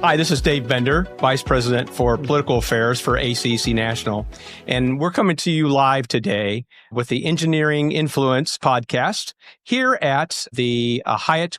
Hi, this is Dave Bender, Vice President for Political Affairs for ACEC National. And we're coming to you live today with the Engineering Influence podcast here at the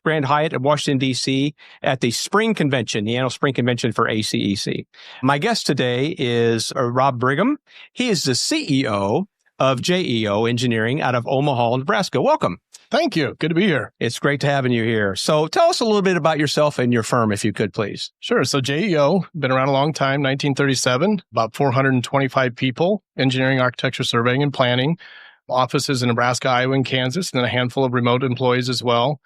Grand Hyatt in Washington, D.C. at the Spring Convention, the annual Spring Convention for ACEC. My guest today is Rob Brigham. He is the CEO of JEO Engineering out of Omaha, Nebraska. Welcome. Thank you. Good to be here. It's great to having you here. So tell us a little bit about yourself and your firm, if you could, please. Sure. So JEO, been around a long time, 1937, about 425 people, engineering, architecture, surveying, and planning, offices in Nebraska, Iowa, and Kansas, and then a handful of remote employees as well.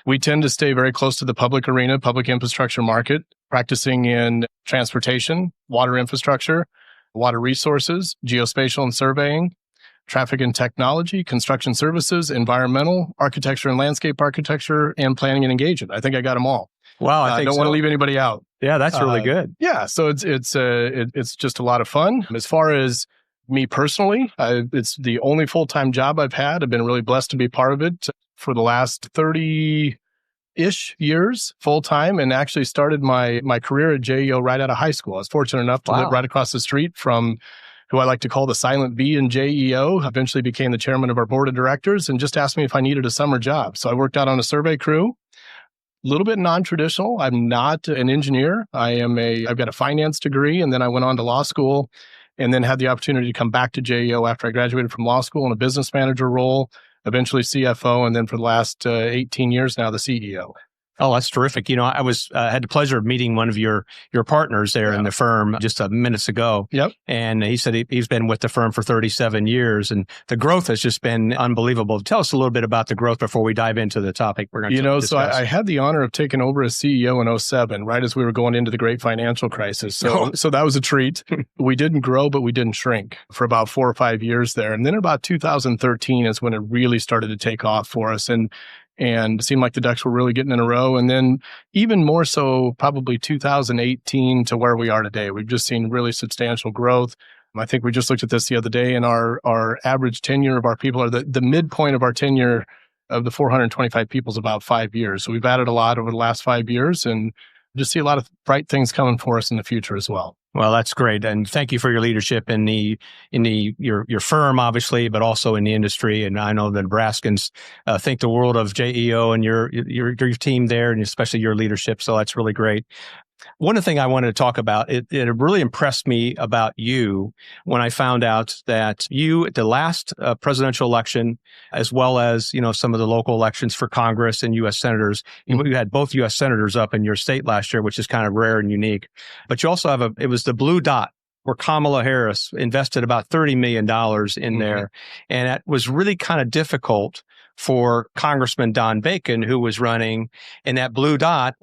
We tend to stay very close to the public arena, public infrastructure market, practicing in transportation, water infrastructure, water resources, geospatial and surveying, traffic and technology, construction services, environmental, architecture and landscape architecture, and planning and engagement. I think I got them all. Wow, I don't want to leave anybody out. Yeah, that's really good. Yeah, so it's just a lot of fun. As far as me personally, it's the only full-time job I've had. I've been really blessed to be part of it for the last 30-ish years full-time, and actually started my career at JEO right out of high school. I was fortunate enough to live right across the street from who I like to call the silent V in JEO, eventually became the chairman of our board of directors, and just asked me if I needed a summer job. So I worked out on a survey crew, a little bit non-traditional. I'm not an engineer. I've got a finance degree, and then I went on to law school, and then had the opportunity to come back to JEO after I graduated from law school in a business manager role, eventually CFO, and then for the last 18 years now, the CEO. Oh, that's terrific. You know, I had the pleasure of meeting one of your partners there in the firm just minutes ago. Yep. And he said he's been with the firm for 37 years, and the growth has just been unbelievable. Tell us a little bit about the growth before we dive into the topic we're going to discuss. So I had the honor of taking over as CEO in 2007, right as we were going into the great financial crisis. So that was a treat. We didn't grow, but we didn't shrink for about 4 or 5 years there. And then about 2013 is when it really started to take off for us. And it seemed like the ducks were really getting in a row. And then even more so, probably 2018 to where we are today. We've just seen really substantial growth. I think we just looked at this the other day, and our average tenure of our people, are the midpoint of our tenure of the 425 people is about 5 years. So we've added a lot over the last 5 years, and just see a lot of bright things coming for us in the future as well. Well, that's great. And thank you for your leadership in your firm, obviously, but also in the industry. And I know the Nebraskans think the world of JEO and your team there, and especially your leadership. So that's really great. One thing I wanted to talk about, it really impressed me about you when I found out that you, at the last presidential election, as well as, some of the local elections for Congress and U.S. senators, you had both U.S. senators up in your state last year, which is kind of rare and unique. But you also have it was the blue dot, where Kamala Harris invested about $30 million in there. And that was really kind of difficult for Congressman Don Bacon, who was running, and that blue dot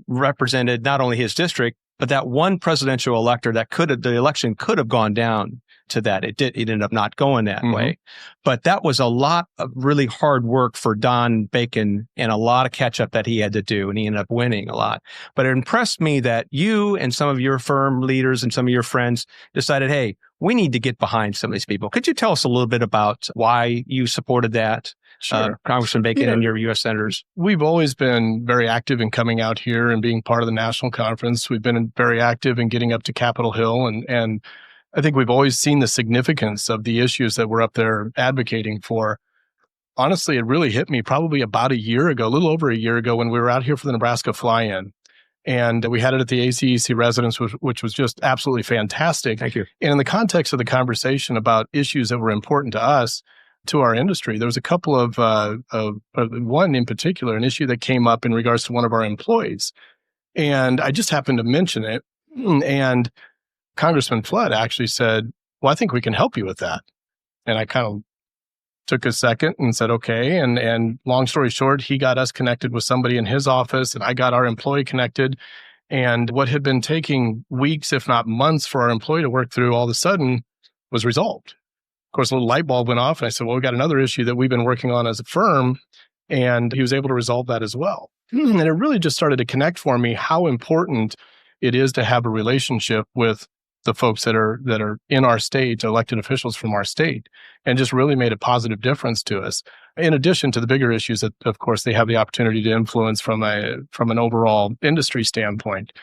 represented not only his district, but that one presidential elector the election could have gone down to that. It ended up not going that way. But that was a lot of really hard work for Don Bacon and a lot of catch up that he had to do. And he ended up winning a lot. But it impressed me that you and some of your firm leaders and some of your friends decided, hey, we need to get behind some of these people. Could you tell us a little bit about why you supported that? Sure. Congressman Bacon and your U.S. senators? We've always been very active in coming out here and being part of the national conference. We've been very active in getting up to Capitol Hill. And I think we've always seen the significance of the issues that we're up there advocating for. Honestly, it really hit me probably about a year ago, a little over a year ago, when we were out here for the Nebraska fly-in. And we had it at the ACEC residence, which was just absolutely fantastic. Thank you. And in the context of the conversation about issues that were important to us, to our industry, there was a couple of one in particular, an issue that came up in regards to one of our employees. And I just happened to mention it. And Congressman Flood actually said, well, I think we can help you with that. And I kind of took a second and said, okay. And long story short, he got us connected with somebody in his office, and I got our employee connected. And what had been taking weeks, if not months, for our employee to work through, all of a sudden was resolved. Of course, a little light bulb went off, and I said, well, we got another issue that we've been working on as a firm, and he was able to resolve that as well. And it really just started to connect for me how important it is to have a relationship with the folks that are in our state, elected officials from our state, and just really made a positive difference to us. In addition to the bigger issues that, of course, they have the opportunity to influence from an overall industry standpoint.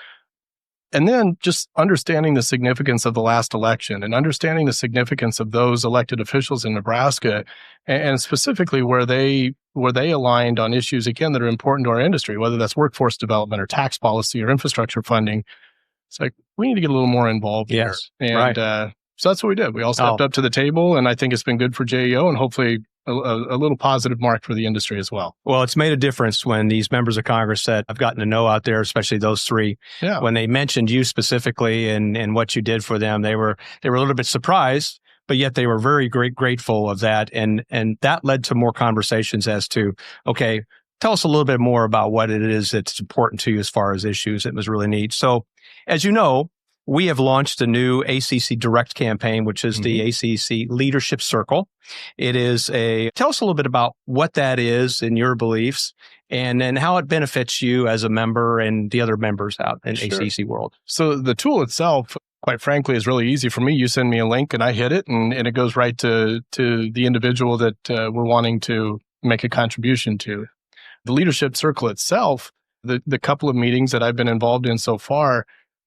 And then just understanding the significance of the last election and understanding the significance of those elected officials in Nebraska, and specifically where they aligned on issues, again, that are important to our industry, whether that's workforce development or tax policy or infrastructure funding. It's like, we need to get a little more involved here. And so that's what we did. We all stepped up to the table, and I think it's been good for JEO and hopefully a little positive mark for the industry as well. Well, it's made a difference when these members of Congress said, I've gotten to know out there, especially those three, when they mentioned you specifically and what you did for them, they were a little bit surprised, but yet they were very grateful of that. And that led to more conversations as to, okay, tell us a little bit more about what it is that's important to you as far as issues. It was really neat. So as you know, we have launched a new ACEC Direct campaign, which is the ACEC Leadership Circle. It is tell us a little bit about what that is in your beliefs, and then how it benefits you as a member and the other members out in ACEC world. So the tool itself, quite frankly, is really easy for me. You send me a link and I hit it, and it goes right to the individual that we're wanting to make a contribution to. The Leadership Circle itself, the couple of meetings that I've been involved in so far,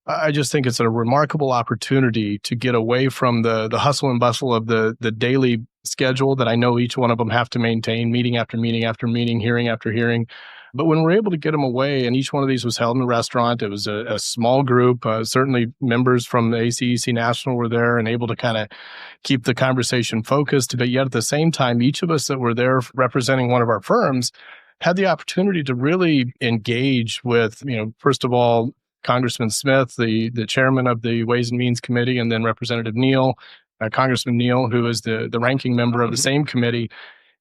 I just think it's a remarkable opportunity to get away from the hustle and bustle of the daily schedule that I know each one of them have to maintain, meeting after meeting after meeting, hearing after hearing. But when we're able to get them away, and each one of these was held in a restaurant, it was a small group. Certainly members from the ACEC National were there and able to kind of keep the conversation focused. But yet at the same time, each of us that were there representing one of our firms had the opportunity to really engage with, first of all, Congressman Smith, the chairman of the Ways and Means Committee, and then Representative Neal, Congressman Neal, who is the ranking member of the same committee.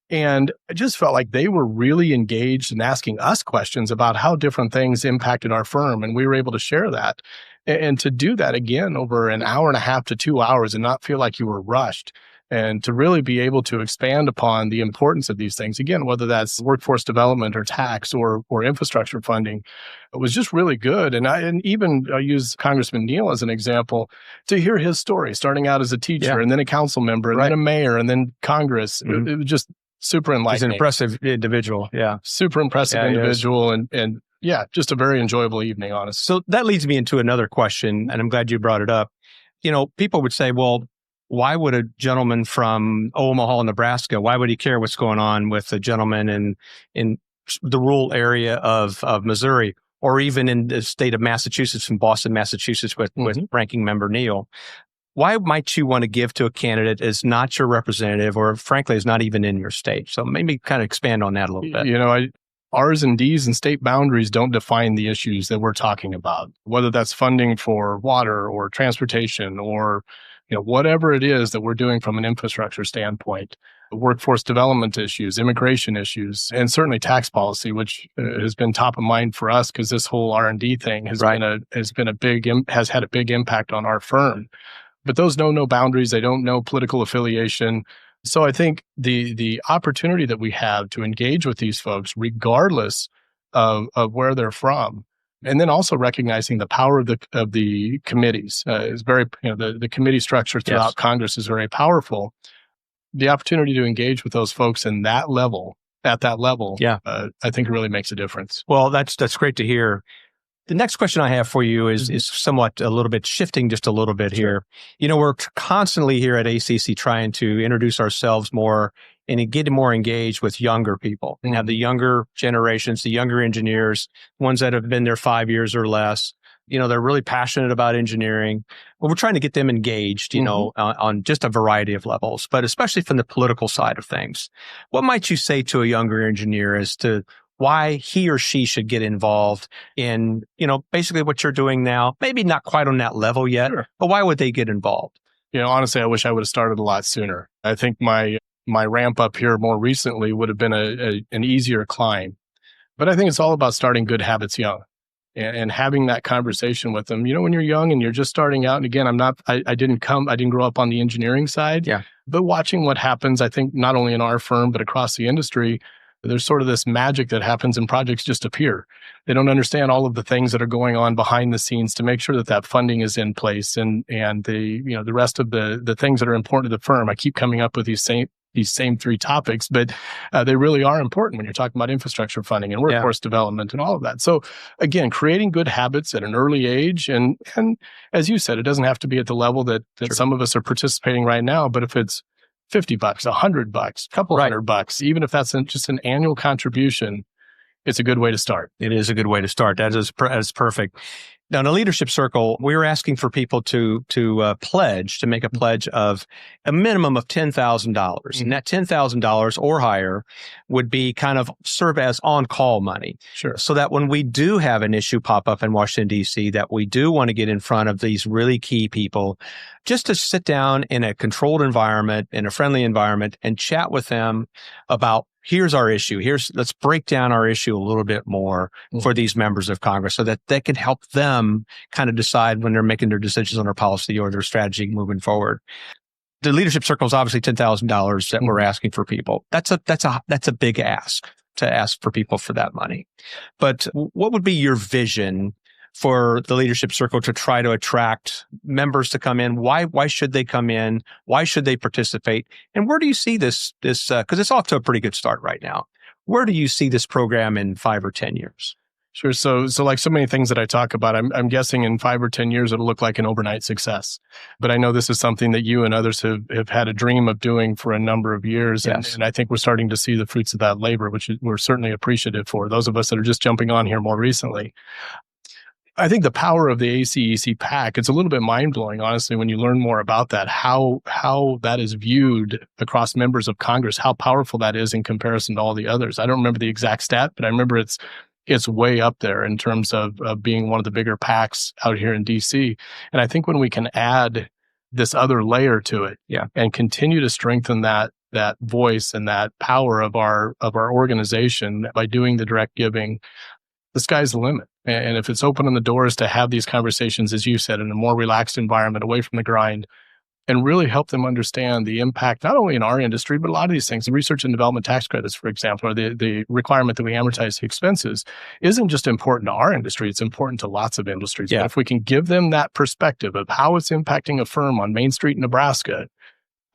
And I just felt like they were really engaged in asking us questions about how different things impacted our firm. And we were able to share that. And to do that again over an hour and a half to 2 hours and not feel like you were rushed, and to really be able to expand upon the importance of these things, again, whether that's workforce development or tax or infrastructure funding, it was just really good. And I use Congressman Neal as an example to hear his story, starting out as a teacher and then a council member and then a mayor and then Congress. It was just super enlightening. He's an impressive individual. Yeah. Super impressive individual. And just a very enjoyable evening, honestly. So that leads me into another question, and I'm glad you brought it up. People would say, well, why would a gentleman from Omaha, Nebraska, why would he care what's going on with a gentleman in the rural area of Missouri, or even in the state of Massachusetts, in Boston, Massachusetts, with ranking member Neal? Why might you want to give to a candidate as not your representative, or frankly, is not even in your state? So maybe kind of expand on that a little bit. R's and D's and state boundaries don't define the issues that we're talking about, whether that's funding for water or transportation or whatever it is that we're doing from an infrastructure standpoint, workforce development issues, immigration issues, and certainly tax policy, which has been top of mind for us because this whole R&D thing has had a big impact on our firm. But those know no boundaries. They don't know political affiliation. So I think the opportunity that we have to engage with these folks, regardless of where they're from, and then also recognizing the power of the committees is very, the committee structure throughout Congress is very powerful. The opportunity to engage with those folks at that level, I think really makes a difference. Well, that's great to hear. The next question I have for you is somewhat a little bit shifting just a little bit here. We're constantly here at ACC trying to introduce ourselves more and get more engaged with younger people and have the younger generations, the younger engineers, ones that have been there 5 years or less. They're really passionate about engineering. But we're trying to get them engaged, on just a variety of levels, but especially from the political side of things. What might you say to a younger engineer as to why he or she should get involved in, basically what you're doing now? Maybe not quite on that level yet, but why would they get involved? Honestly, I wish I would have started a lot sooner. I think my ramp up here more recently would have been an easier climb. But I think it's all about starting good habits young and having that conversation with them. When you're young and you're just starting out, and again, I didn't grow up on the engineering side, but watching what happens, I think not only in our firm, but across the industry, there's sort of this magic that happens and projects just appear. They don't understand all of the things that are going on behind the scenes to make sure that funding is in place and the rest of the things that are important to the firm. I keep coming up with these these same three topics, but they really are important when you're talking about infrastructure funding and workforce development and all of that. So again, creating good habits at an early age. And as you said, it doesn't have to be at the level that some of us are participating right now, but if it's $50, $100, a couple $100, even if that's just an annual contribution, it's a good way to start. It is a good way to start. That is perfect. Now, in a leadership circle, we were asking for people to make a pledge of a minimum of $10,000. And that $10,000 or higher would be kind of serve as on-call money. Sure. So that when we do have an issue pop up in Washington, D.C., that we do want to get in front of these really key people, just to sit down in a controlled environment, in a friendly environment, and chat with them about, here's our issue. Let's break down our issue a little bit more for these members of Congress so that they can help them kind of decide when they're making their decisions on their policy or their strategy moving forward. The leadership circle is obviously $10,000 that we're asking for people. That's a big ask to ask for people for that money. But what would be your vision for the leadership circle to try to attract members to come in? Why should they come in? Why should they participate? And where do you see this, because it's off to a pretty good start right now. Where do you see this program in 5 or 10 years? Sure. So like so many things that I talk about, I'm guessing in 5 or 10 years, it'll look like an overnight success. But I know this is something that you and others have had a dream of doing for a number of years. Yes. And I think we're starting to see the fruits of that labor, which we're certainly appreciative for. Those of us that are just jumping on here more recently. I think the power of the ACEC PAC, it's a little bit mind-blowing, honestly, when you learn more about that, how that is viewed across members of Congress, how powerful that is in comparison to all the others. I don't remember the exact stat, but I remember it's way up there in terms of being one of the bigger PACs out here in DC. And I think when we can add this other layer to it and continue to strengthen that voice and that power of our organization by doing the direct giving, the sky's the limit. And if it's opening the doors to have these conversations, as you said, in a more relaxed environment, away from the grind, and really help them understand the impact, not only in our industry, but a lot of these things, the research and development tax credits, for example, or the requirement that we amortize the expenses, isn't just important to our industry, it's important to lots of industries. Yeah. But if we can give them that perspective of how it's impacting a firm on Main Street in Nebraska,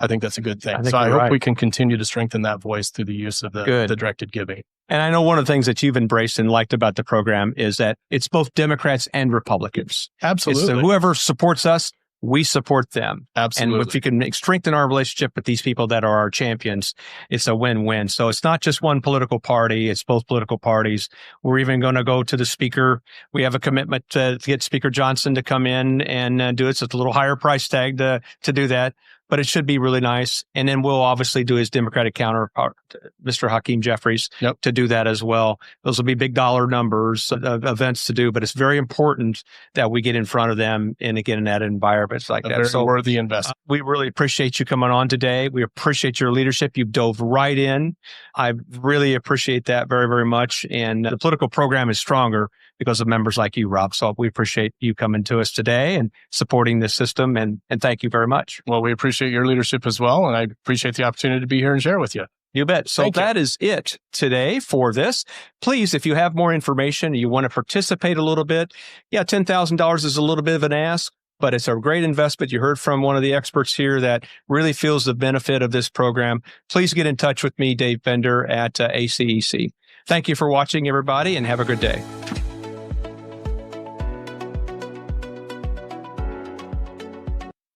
I think that's a good thing. So I hope we can continue to strengthen that voice through the use of the directed giving. And I know one of the things that you've embraced and liked about the program is that it's both Democrats and Republicans. Absolutely. It's whoever supports us, we support them. Absolutely. And if we can strengthen our relationship with these people that are our champions, it's a win-win. So it's not just one political party, it's both political parties. We're even going to go to the speaker. We have a commitment to get Speaker Johnson to come in and do it. So it's a little higher price tag to do that. But it should be really nice. And then we'll obviously do his Democratic counterpart, Mr. Hakeem Jeffries, to do that as well. Those will be big dollar numbers of events to do, but it's very important that we get in front of them and again in that environment like that. Very worthy investment. We really appreciate you coming on today. We appreciate your leadership. You've dove right in. I really appreciate that very, very much. And the political program is stronger because of members like you, Rob. So we appreciate you coming to us today and supporting this system. And thank you very much. Well, we appreciate your leadership as well. And I appreciate the opportunity to be here and share with you. You bet. So that is it today for this. Please, if you have more information, you want to participate a little bit. Yeah, $10,000 is a little bit of an ask, but it's a great investment. You heard from one of the experts here that really feels the benefit of this program. Please get in touch with me, Dave Bender at ACEC. Thank you for watching, everybody, and have a good day.